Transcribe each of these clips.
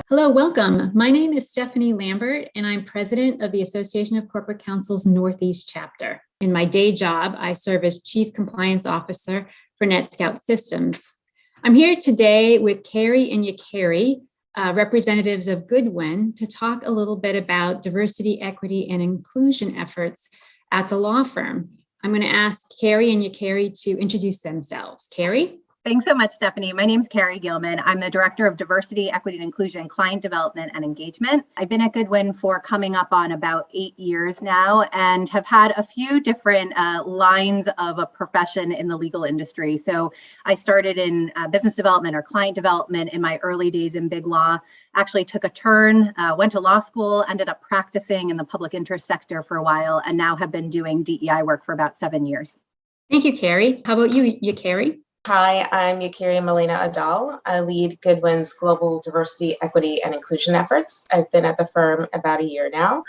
Hello, welcome. My name is Stephanie Lambert, and I'm president of the Association of Corporate Counsel's Northeast chapter. In my day job, I serve as Chief Compliance Officer for NetScout Systems. I'm here today with Carrie and Yakiry, representatives of Goodwin, to talk a little bit about diversity, equity, and inclusion efforts at the law firm. I'm going to ask Carrie and Yakiry to introduce themselves. Carrie? Thanks so much, Stephanie. My name is Carrie Gilman. I'm the Director of Diversity, Equity, and Inclusion, Client Development and Engagement. I've been at Goodwin for coming up on about 8 years now and have had a few different lines of a profession in the legal industry. So I started in business development or client development in my early days in big law, actually took a turn, went to law school, ended up practicing in the public interest sector for a while, and now have been doing DEI work for about 7 years. Thank you, Carrie. How about you, Yakiry? Hi, I'm Yakiry Malena Adal. I lead Goodwin's global diversity, equity, and inclusion efforts. I've been at the firm about a year now.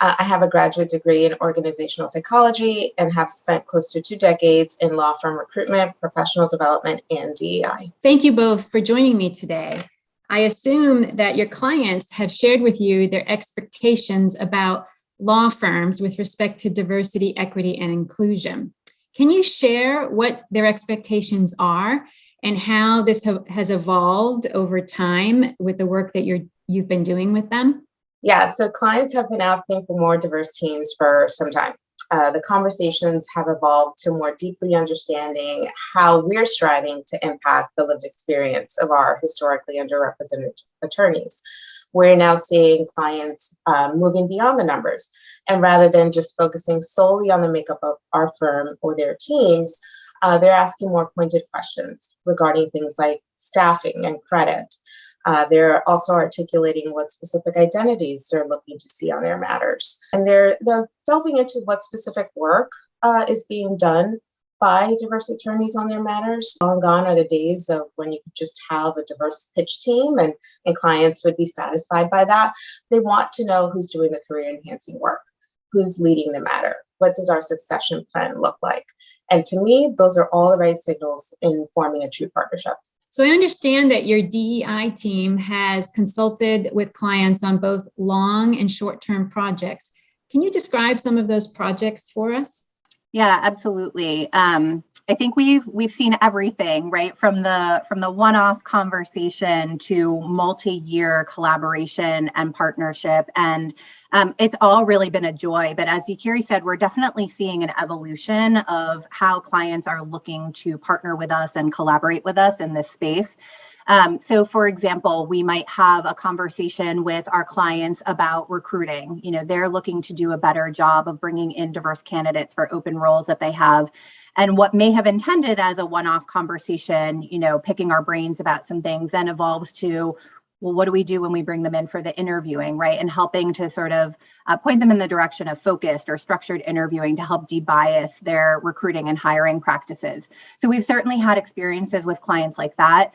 I have a graduate degree in organizational psychology and have spent close to 2 decades in law firm recruitment, professional development, and DEI. Thank you both for joining me today. I assume that your clients have shared with you their expectations about law firms with respect to diversity, equity, and inclusion. Can you share what their expectations are and how this has evolved over time with the work that you've been doing with them? Yeah, so clients have been asking for more diverse teams for some time. The conversations have evolved to more deeply understanding how we're striving to impact the lived experience of our historically underrepresented attorneys. We're now seeing clients moving beyond the numbers. And rather than just focusing solely on the makeup of our firm or their teams, they're asking more pointed questions regarding things like staffing and credit. They're also articulating what specific identities they're looking to see on their matters. And they're delving into what specific work is being done by diverse attorneys on their matters. Long gone are the days of when you could just have a diverse pitch team and clients would be satisfied by that. They want to know who's doing the career enhancing work, who's leading the matter, what does our succession plan look like? And to me, those are all the right signals in forming a true partnership. So I understand that your DEI team has consulted with clients on both long and short-term projects. Can you describe some of those projects for us? Yeah, absolutely. I think we've seen everything, right? From the one-off conversation to multi-year collaboration and partnership. And it's all really been a joy. But as Yakiry said, we're definitely seeing an evolution of how clients are looking to partner with us and collaborate with us in this space. So for example, we might have a conversation with our clients about recruiting. They're looking to do a better job of bringing in diverse candidates for open roles that they have. And what may have intended as a one-off conversation, picking our brains about some things, then evolves to, well, what do we do when we bring them in for the interviewing, right? And helping to sort of point them in the direction of focused or structured interviewing to help debias their recruiting and hiring practices. So we've certainly had experiences with clients like that.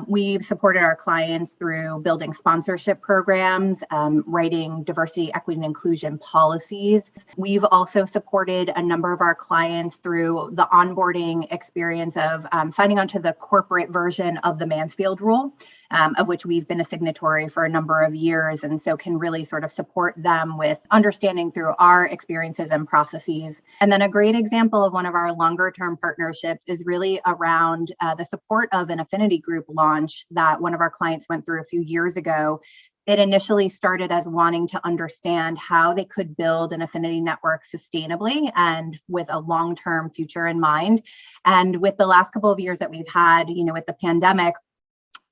We've supported our clients through building sponsorship programs, writing diversity, equity, and inclusion policies. We've also supported a number of our clients through the onboarding experience of signing onto the corporate version of the Mansfield Rule, of which we've been a signatory for a number of years, and so can really sort of support them with understanding through our experiences and processes. And then a great example of one of our longer term partnerships is really around the support of an affinity group launch that one of our clients went through a few years ago. It initially started as wanting to understand how they could build an affinity network sustainably and with a long-term future in mind. And with the last couple of years that we've had, with the pandemic,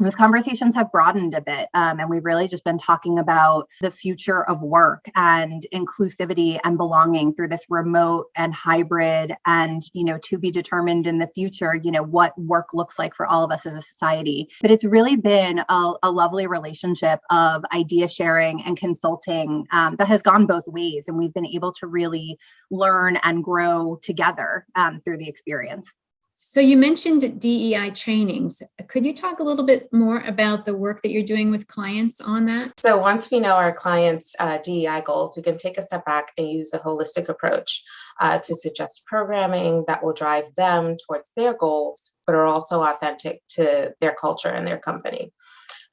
those conversations have broadened a bit, and we've really just been talking about the future of work and inclusivity and belonging through this remote and hybrid and, to be determined in the future, what work looks like for all of us as a society. But it's really been a lovely relationship of idea sharing and consulting that has gone both ways, and we've been able to really learn and grow together through the experience. So you mentioned DEI trainings. Could you talk a little bit more about the work that you're doing with clients on that? So once we know our clients' DEI goals, we can take a step back and use a holistic approach to suggest programming that will drive them towards their goals, but are also authentic to their culture and their company.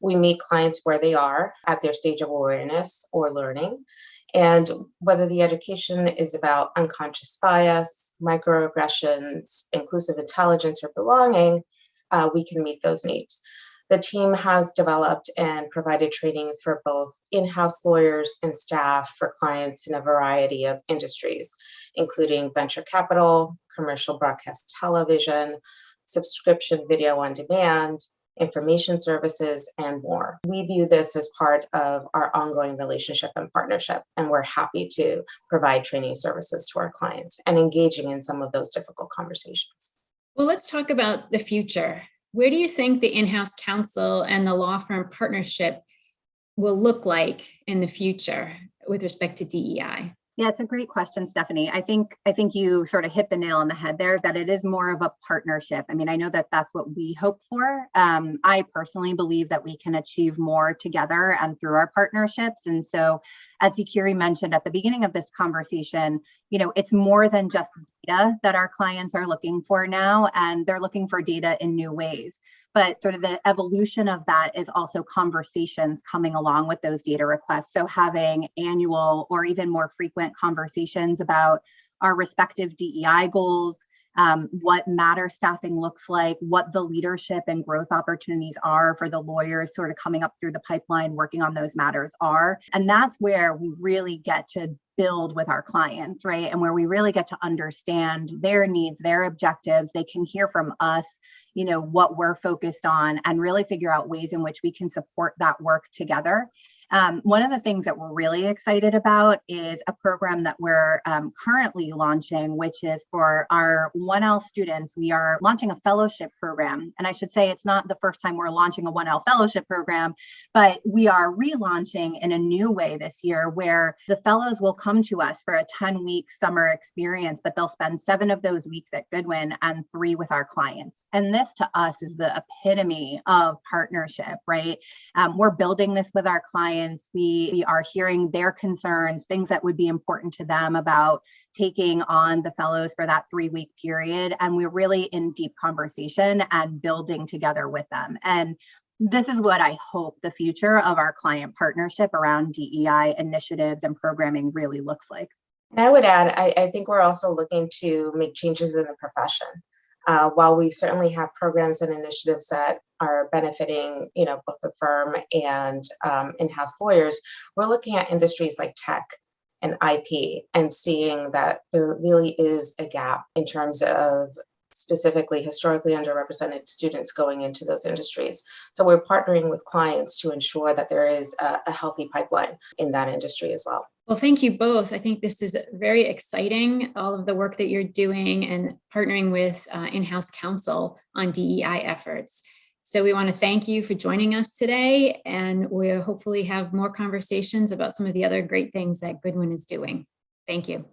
We meet clients where they are at their stage of awareness or learning. And whether the education is about unconscious bias, microaggressions, inclusive intelligence, or belonging, we can meet those needs. The team has developed and provided training for both in-house lawyers and staff for clients in a variety of industries, including venture capital, commercial broadcast television, subscription video on demand, information services, and more. We view this as part of our ongoing relationship and partnership, and we're happy to provide training services to our clients and engaging in some of those difficult conversations. Well, let's talk about the future. Where do you think the in-house counsel and the law firm partnership will look like in the future with respect to DEI? Yeah, it's a great question, Stephanie. I think you sort of hit the nail on the head there, that it is more of a partnership. I mean, I know that that's what we hope for. I personally believe that we can achieve more together and through our partnerships. And so, as Yakiry mentioned at the beginning of this conversation, it's more than just data that our clients are looking for now, and they're looking for data in new ways. But sort of the evolution of that is also conversations coming along with those data requests. So having annual or even more frequent conversations about our respective DEI goals, what matter staffing looks like, what the leadership and growth opportunities are for the lawyers sort of coming up through the pipeline, working on those matters are. And that's where we really get to build with our clients, right? And where we really get to understand their needs, their objectives. They can hear from us, what we're focused on, and really figure out ways in which we can support that work together. One of the things that we're really excited about is a program that we're currently launching, which is for our 1L students. We are launching a fellowship program. And I should say it's not the first time we're launching a 1L fellowship program, but we are relaunching in a new way this year, where the fellows will come to us for a 10-week summer experience, but they'll spend 7 of those weeks at Goodwin and 3 with our clients. And this to us is the epitome of partnership, right? We're building this with our clients. We are hearing their concerns, things that would be important to them about taking on the fellows for that 3-week period. And we're really in deep conversation and building together with them. And this is what I hope the future of our client partnership around DEI initiatives and programming really looks like. And I would add, I think we're also looking to make changes in the profession. While we certainly have programs and initiatives that are benefiting, both the firm and in-house lawyers, we're looking at industries like tech and IP and seeing that there really is a gap in terms of specifically historically underrepresented students going into those industries. So we're partnering with clients to ensure that there is a healthy pipeline in that industry as well. Well, thank you both. I think this is very exciting, all of the work that you're doing and partnering with in-house counsel on DEI efforts. So we want to thank you for joining us today, and we'll hopefully have more conversations about some of the other great things that Goodwin is doing. Thank you.